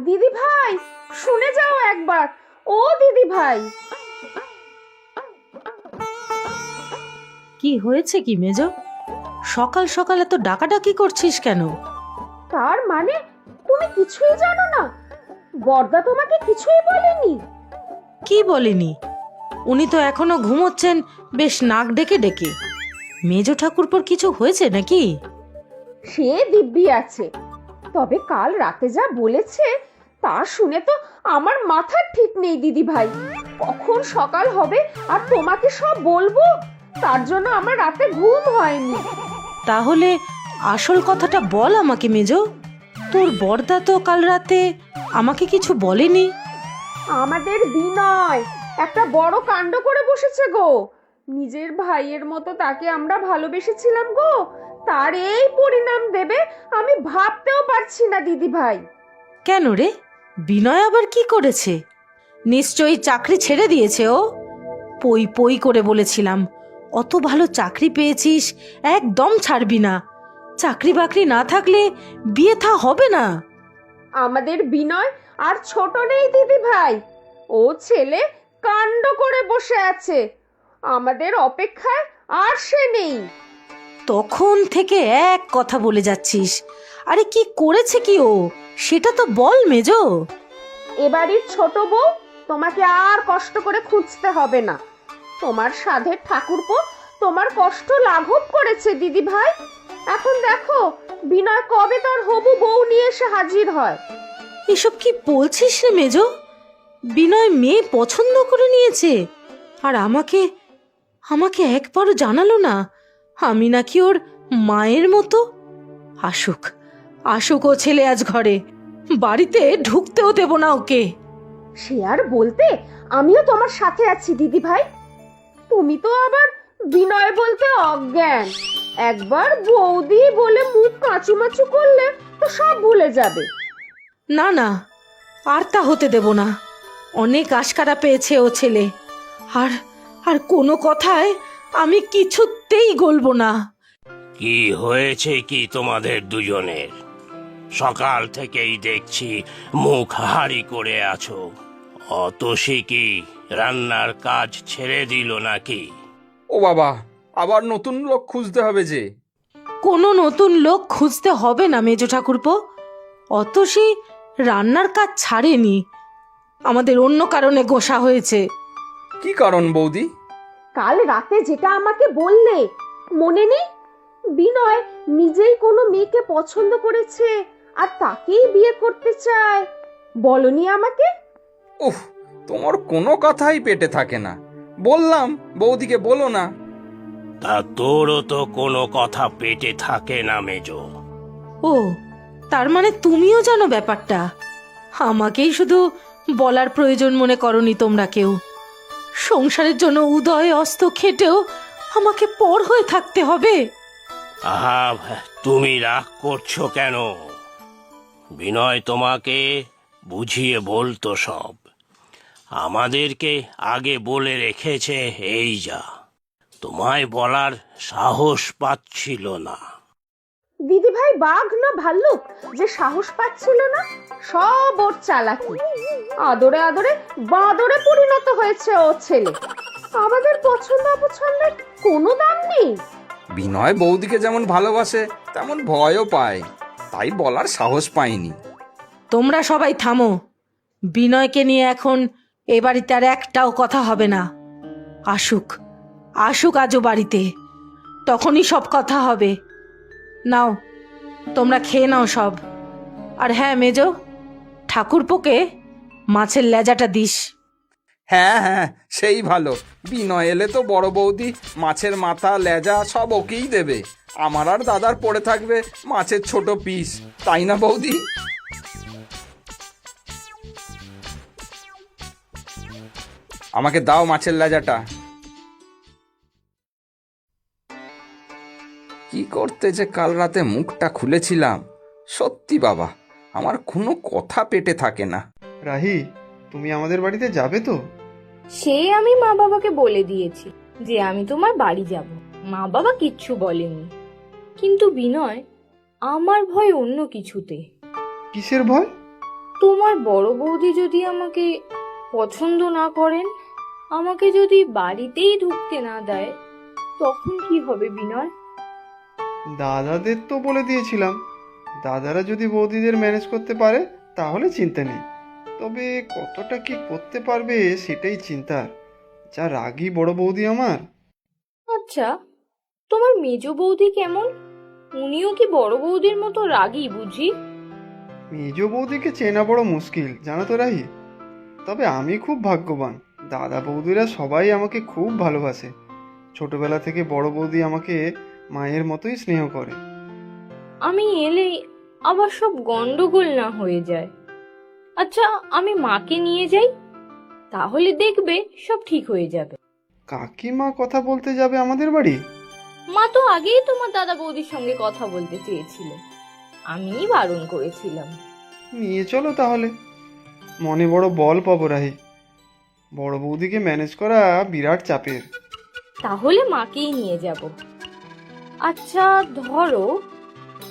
দিদি ভাই, শুনে যাও একবার। ও দিদি ভাই। কি হয়েছে কি মেজো? সকাল সকাল এত ডাকাডাকি করছিস কেন? তার মানে তুমি কিছুই জানো না? বড়দা তোমাকে কিছুই বলেনি? কি বলেনি? উনি তো এখনো ঘুমোচ্ছেন বেশ নাক ডেকে ডেকে। মেজো ঠাকুরপোর কিছু হয়েছে নাকি? সে দিব্যি আছে, তবে কাল রাতে যা বলেছে তা শুনে তো আমার মাথার ঠিক নেই দিদি ভাই। কখন সকাল হবে আর তোমাকে সব বলবো, তার জন্য আমার রাতে ঘুম হয়নি। তাহলে আসল কথাটা বল আমাকে মেজো। তোর বড়দা তো কাল রাতে আমাকে কিছু বলেনি। আমাদের বিনয় একটা বড় কাণ্ড করে বসেছে গো। নিজের ভাইয়ের মতো তাকে আমরা ভালোবেসেছিলাম গো, তার এই পরিণাম দেবে আমি ভাবতেও পারছি না দিদি ভাই। কেন রে? বিনয় আবার কি করেছে? নিশ্চয়ই চাকরি ছেড়ে দিয়েছে ও। পই পই করে বলেছিলাম, অত ভালো চাকরি পেয়েছিস, একদম ছাড়বি না। চাকরি বাকরি না থাকলে বিয়ে থা হবে না। আমাদের বিনয় আর ছোট নেই দিদি ভাই, ও ছেলে কাণ্ড করে বসে আছে। আমাদের অপেক্ষায় আর সে নেই। তখন থেকে এক কথা বলে যাচ্ছিস। আরে কি করেছে কি ও, সেটা তো বল মেজো। এবাড়ির ছোট বউ, তোমাকে আর কষ্ট করে খুঁজতে হবে না। তোমার সাধের ঠাকুরপো তোমার কষ্ট লাঘব করেছে দিদি ভাই। এখন দেখো বিনয় কবে তার হবু বউ নিয়ে এসে হাজির হয়। এসব কি বলছিস রে মেজো? বিনয় মেয়ে পছন্দ করে নিয়েছে, আর আমাকে আমাকে একবারও জানালো না। আমি নাকি ওর মায়ের মতো। আসুক, আসুক ও ছেলে আজ ঘরে। বাড়িতে ঢুকতেও দেব না ওকে। সে আর বলতে, আমিও তোমার সাথে আছি দিদি ভাই। তুমি তো আবার বিনয় বলতে অজ্ঞান। একবার বৌদি বলে মুখ কাঁচুমাচু করলে তো সব ভুলে যাবে। না না, আর তা হতে দেব না। অনেক আশকারা পেয়েছে ও ছেলে। আর আর কোনো কথায় আমি কিছুতেই গলবো না। কি হয়েছে কি তোমাদের দুজনের? সকাল থেকেই দেখছি মুখ হাড়ি করে আছো। অতসী কি রান্নার কাজ ছেড়ে দিল নাকি? ও বাবা, আবার নতুন লোক খুঁজতে হবে যে। কোনো নতুন লোক খুঁজতে হবে না মেজো ঠাকুরপো। অতসী রান্নার কাজ ছাড়েনি, আমাদের অন্য কারণে গোসা হয়েছে। কি কারণ বৌদি? কাল রাতে যেটা আমাকে বললে মনে নেই? বিনয় নিজেই কোনো মেয়েকে পছন্দ করেছে আর তাকেই বিয়ে করতে চায়, বলনি আমাকে? উফ, তোমার কোনো কথাই পেটে থাকে না। বললাম বৌদিকে বলো না। তা তোরও তো কোনো কথা পেটে থাকে না মেজো। ও, তার মানে তুমিও জানো ব্যাপারটা? আমাকেই শুধু বলার প্রয়োজন মনে করনি তোমরা কেউ। সংসারের জন্য উদয় অস্ত খেটেও আমাকে পর হয়ে থাকতে হবে। আহা, তুমি রাগ করছো কেন? বিনয় তোমাকে বুঝিয়ে বলতো সব। আমাদেরকে আগে বলে রেখেছে, এই যা। তোমায় বলার সাহস পাচ্ছিল না। দিদি ভাই বাঘ না ভাল্লুক যে সাহস পাচ্ছিল না? সব ওর চালাকি। আদরে আদরে বাঁদরে পরিণত হয়েছে ও ছেলে। আমাদের পছন্দ অপছন্দের কোনো দাম নেই। বিনয় বৌদিকে যেমন ভালোবাসে তেমন ভয়ও পায়, তাই বলার সাহস পায়নি। তোমরা সবাই থামো। বিনয়কে নিয়ে এখন এ বাড়িতে আর একটাও কথা হবে না। আসুক, আসুক আজও বাড়িতে, তখনই সব কথা হবে। নাও, তোমরা খেয়ে নাও সব। আর হ্যাঁ মেজো, ঠাকুরপোকে মাছের লেজাটা দিস। হ্যাঁ হ্যাঁ, সেই ভালো। বিনয় এলে তো বড় বৌদি মাছের মাথা লেজা সব ওকেই দেবে। আমার আর দাদার পড়ে থাকবে মাছের ছোট পিস, তাই না বৌদি? আমাকে দাও মাছের লেজাটা। কি করতে যে কাল রাতে মুখটা খুলেছিলাম, সত্যি বাবা, আমার কোনো কথা পেটে থাকে না। রাহি, তুমি আমাদের বাড়িতে যাবে তো? সে আমি মা বাবাকে বলে দিয়েছি যে আমি তোমার বাড়ি যাব। মা বাবা কিচ্ছু বলেনি। কিন্তু বিনয়, আমার ভয় অন্য কিছুতে। কিসের ভয়? তোমার বড় বৌদি যদি আমাকে পছন্দ না করেন, আমাকে যদি বাড়িতেই ঢুকতে না দেয়, তখন কি হবে বিনয়? দাদাদের তো বলে দিয়েছিলাম, দাদারা যদি বৌদিদের ম্যানেজ করতে পারে তাহলে চিন্তা নেই। তবে কতটা কি করতে পারবে সেটাই চিন্তার। যা রাগী বড় বৌদি আমার। আচ্ছা, তোমার মেজ বৌদি কেমন? উনিও কি বড় বৌদির মতো রাগী বুঝি? মেজ বৌদিকে চেনা বড় মুশকিল জানো তো রাহি। তবে আমি খুব ভাগ্যবান, দাদা বৌদিরা সবাই আমাকে খুব ভালোবাসে। ছোটবেলা থেকে বড় বৌদি আমাকে মায়ের মতোই স্নেহ করে। আমি এলেই আবার সব গন্ডগোল না হয়ে যায়। আচ্ছা, আমি মাকে নিয়ে যাই, তাহলে দেখবে সব ঠিক হয়ে যাবে। কাকিমা কথা বলতে যাবে আমাদের বাড়ি? মা তো আগেই তোমার দাদা বৌদির সঙ্গে কথা বলতে চেয়েছিল, আমিই বারণ করেছিলাম। নিয়ে চলো তাহলে, মনে বড় বল পাবো রাহি। বড় বৌদিকে ম্যানেজ করা বিরাট চাপের। তাহলে মাকেই নিয়ে যাব। আচ্ছা ধরো,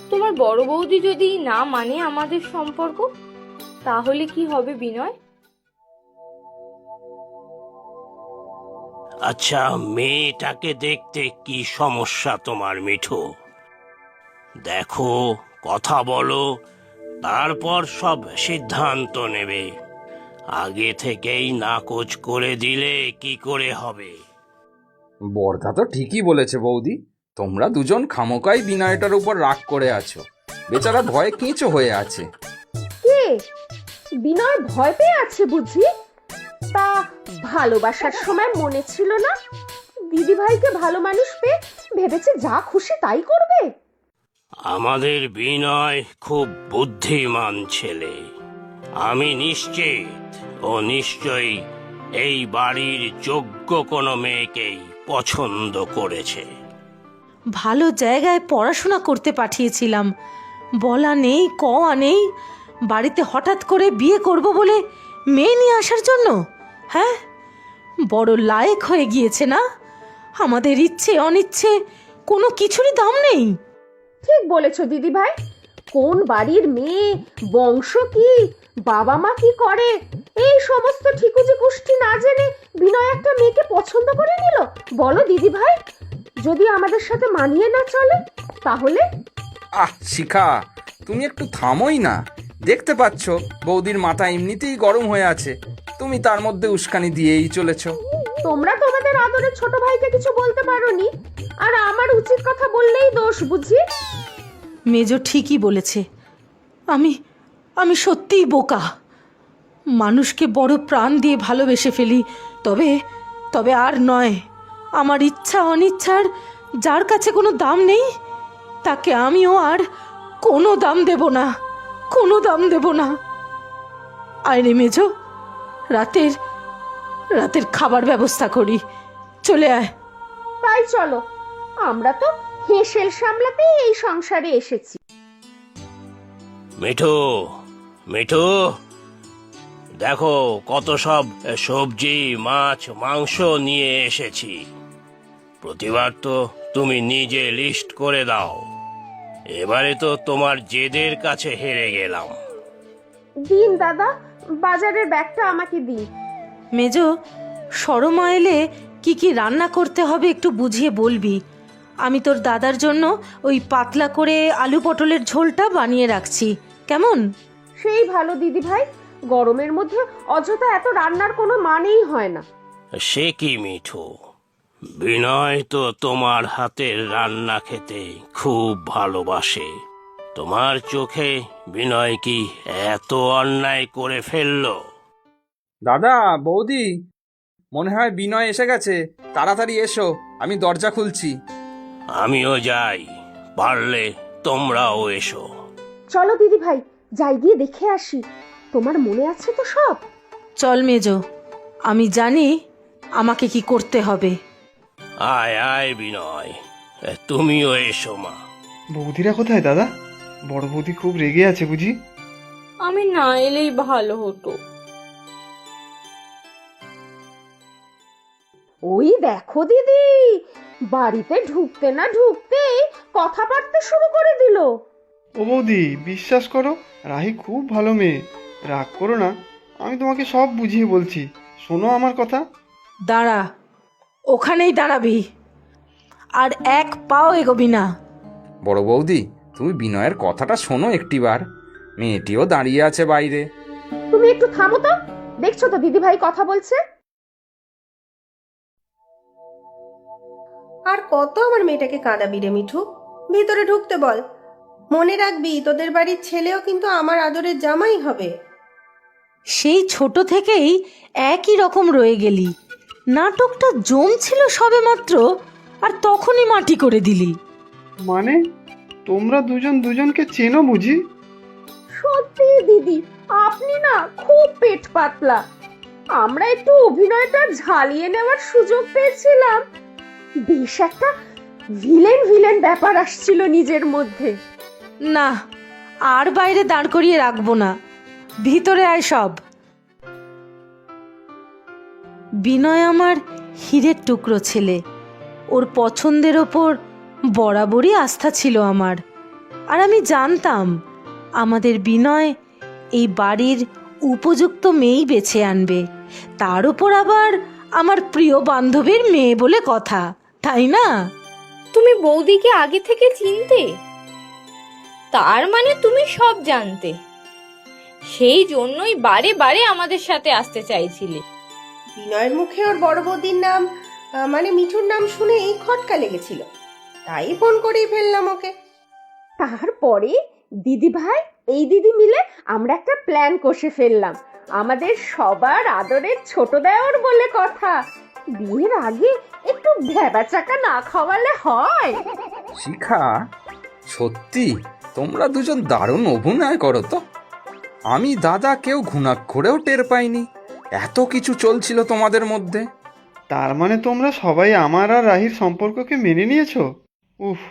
তোমার বড় বৌদি যদি না মানে আমাদের সম্পর্ক, তাহলে কি হবে বিনয়? আচ্ছা, মেয়েটাকে দেখতে কি সমস্যা তোমার মিঠু? দেখো, কথা বলো, তারপর সব সিদ্ধান্ত নেবে। আগে থেকেই নাকচ করে দিলে কি করে হবে? বর্দা তো ঠিকই বলেছে বৌদি। তোমরা দুজন খামোকাই বিনয়টার উপর রাগ করে আছো। বেচারা ভয়ে কেঁচো হয়ে আছে। কে? বিনয় ভয় পেয়ে আছে বুঝি? তা ভালোবাসার সময় মনে ছিল না দিদি ভাইকে ভালো মানুষ পেয়ে ভেবেছে যা খুশি তাই করবে? আমাদের বিনয় খুব বুদ্ধিমান ছেলে। আমি নিশ্চিত ও নিশ্চয়ই এই বাড়ির যোগ্য কোনো মেয়েকেই পছন্দ করেছে। ভালো জায়গায় পড়াশোনা করতে পাঠিয়েছিলাম, বলা নেই কওয়া নেই, বাড়িতে হঠাৎ করে বিয়ে করব বলে মেয়ে নিয়ে আসার জন্য। হ্যাঁ, বড় লায়েক হয়ে গিয়েছে না? আমাদের ইচ্ছে অনিচ্ছে কোনো কিছুরই দাম নেই। ঠিক বলেছো দিদি ভাই। কোন বাড়ির মেয়ে, বংশ কি, বাবা মা কি করে, এই সমস্ত ঠিকুজি কুষ্টি না জেনে বিনয় একটা মেয়েকে পছন্দ করে নিল। বলো দিদি ভাই, যদি আমাদের সাথে মানিয়ে না চলে তাহলে? শিখা, তুমি একটু থামোই না। দেখতে পাচ্ছ বৌদির মাথা এমনিতেই গরম হয়ে আছে, তুমি তার মধ্যে উস্কানি দিয়েই চলেছো। তোমরা তোমাদের আদরের ছোট ভাইকে কিছু বলতে পারোনি, আর আমার উচিত কথা বললেই দোষ বুঝি? মেজো ঠিকই বলেছে। আমি আমি সত্যিই বোকা। মানুষকে বড় প্রাণ দিয়ে ভালোবেসে ফেলি, তবে তবে আর নয়। আমার ইচ্ছা অনিচ্ছার যার কাছে কোনো দাম নেই, তাকে আমিও আর কোনো দাম দেব না, কোনো দাম দেব না। আয় রে মেজো, রাতের রাতের খাবার ব্যবস্থা করি, চলে আয়। তাই চলো, আমরা তো হেসেল সামলাতেই এই সংসারে এসেছি। মিঠু, মিঠু, দেখো কত সব সবজি, মাছ, মাংস নিয়ে এসেছি। প্রতিবার তো তুমি নিজে লিস্ট করে দাও, এবারে তো তোমার জেদের কাছে হেরে গেলাম। দিন দাদা, বাজারের ব্যাগটা আমাকে দিন। মেজো, শরমা এলে কি কি রান্না করতে হবে একটু বুঝিয়ে বলবি। আমি তোর দাদার জন্য ওই পাতলা করে আলু পটলের ঝোলটা বানিয়ে রাখছি, কেমন? সেই ভালো দিদি ভাই, গরমের মধ্যে অযথা এত রান্নার কোনো মানেই হয় না। সে কি মিঠু, বিনয় তো তোমার হাতের রান্না খেতে খুব ভালোবাসে। তোমার চোখে বিনয় কি এত অন্যায় করে ফেললো? দাদা, বৌদি, মনে হয় বিনয় এসে গেছে। তাড়াতাড়ি এসো, আমি দরজা খুলছি। আমিও যাই, পারলে তোমরাও এসো। চলো দিদি ভাই, যাই গিয়ে দেখে আসি। তোমার মনে আছে তো সব? চল মেজো, আমি জানি আমাকে কি করতে হবে। আয় আয় বিনয়, তুমিও এসো মা। বৌদিরা কোথায় দাদা? বড় বৌদি খুব রেগে আছে বুঝি? আমি না এলেই ভালো হতো। ওই দেখো দিদি, বাড়িতে ঢুকতে না ঢুকতে কথা বার্তা শুরু করে দিল। ও বৌদি, বিশ্বাস করো রাহি খুব ভালো মেয়ে। রাগ করো না, আমি তোমাকে সব বুঝিয়ে বলছি, শোনো আমার কথা। দাঁড়া, ওখানেই দাঁড়াবি, আর এক পাও এগোবি না। বড় বৌদি, তুমি বিনয়ের কথাটা শোনো একটিবার। মেয়েটিও দাঁড়িয়ে আছে বাইরে। তুমি একটু থামো তো, দেখছো তো দিদি ভাই কথা বলছে। আর কত আমার মেয়েটাকে কাঁদাবি রে মিঠু? ভিতরে ঢুকতে বল। মনে রাখবি তোদের বাড়ির ছেলেও কিন্তু আমার আদরের জামাই হবে। সেই ছোট থেকেই একই রকম রয়ে গেলি। নাটকটা জমছিল সবেমাত্র, আর তখনই মাটি করে দিলি। মানে তোমরা দুজন দুজনকে চেনো বুঝি? সত্যি দিদি, আপনি না খুব পেট পাতলা। আমরা একটু অভিনয়টা ঝালিয়ে নেওয়ার সুযোগ পেয়েছিলাম, বেশ একটা ভিলেন ভিলেন ব্যাপার আসছিল নিজের মধ্যে। না, আর বাইরে দাঁড় করিয়ে রাখবো না, ভিতরে আয় সব। বিনয় আমার হীরের টুকরো ছেলে, ওর পছন্দের ওপর বরাবরই আস্থা ছিল আমার। আর আমি জানতাম আমাদের বিনয় এই বাড়ির উপযুক্ত মেয়েই বেছে আনবে, তার উপর আবার আমার প্রিয় বান্ধবীর মেয়ে বলে কথা, তাই না? তুমি বৌদিকে আগে থেকে চিনতে? তার মানে তুমি সব জানতে, সেই জন্যই বারে বারে আমাদের সাথে আসতে চাইছিলে। বিনয়ের মুখে ওর বড় বৌদির নাম মানে মিঠুর নাম শুনেই খটকা লেগেছিল, তাই ফোন করেই ফেললাম ওকে। তারপরে দিদি ভাই এই দিদি মিলে আমরা একটা প্ল্যান কষে ফেললাম। আমাদের সবার আদরের ছোট দেওর বলে কথা, বিয়ের আগে একটু ভেবাচাকা না খাওয়ালে হয়? শিখা, সত্যি তোমরা দুজন দারুণ অভিনয় করো তো। আমি দাদা কেউ ঘুণাক্ষরেও টের পাইনি, এত কিছু চলছিল তোমাদের মধ্যে। তার মানে তোমরা সবাই আমার আর রাহির সম্পর্ককে মেনে নিয়েছো? উফ,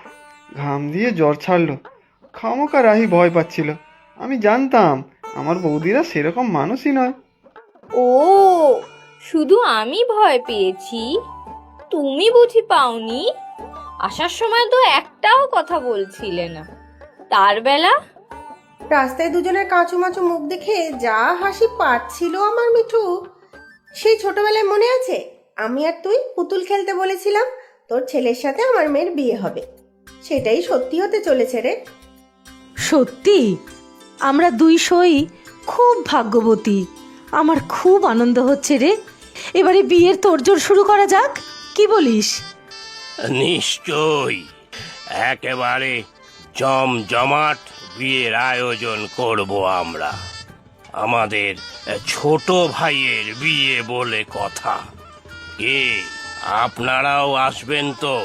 ঘাম দিয়ে জ্বর ছাড়লো। খামোকা রাহি ভয় পাচ্ছিল। আমি জানতাম আমার বৌদিরা সেরকম মানুষই নয়। ও, শুধু আমি ভয় পেয়েছি, তুমি বুঝি পাওনি? আসার সময় তো একটাও কথা বলছিলে না, তার বেলা রাস্তায় দুজনের কাঁচুমাচু মুখ দেখে যা হাসি পাচ্ছিল আমার মিঠু, সেই ছোটবেলায় মনে আছে আমি আর তুই পুতুল খেলতে বলেছিলাম তোর ছেলের সাথে আমার মেয়ের বিয়ে হবে? সেটাই সত্যি হতে চলেছে রে। সত্যি আমরা দুই সই খুব ভাগ্যবতী। আমার খুব আনন্দ হচ্ছে রে। এবারে বিয়ের তোড়জোড় শুরু করা যাক, কি বলিস? নিশ্চয়ই, একেবারে জমজমাট বিয়ের আয়োজন করব আমরা। আমাদের ছোট ভাইয়ের বিয়ে বলে কথা। কে আপনারাও আসবেন তো?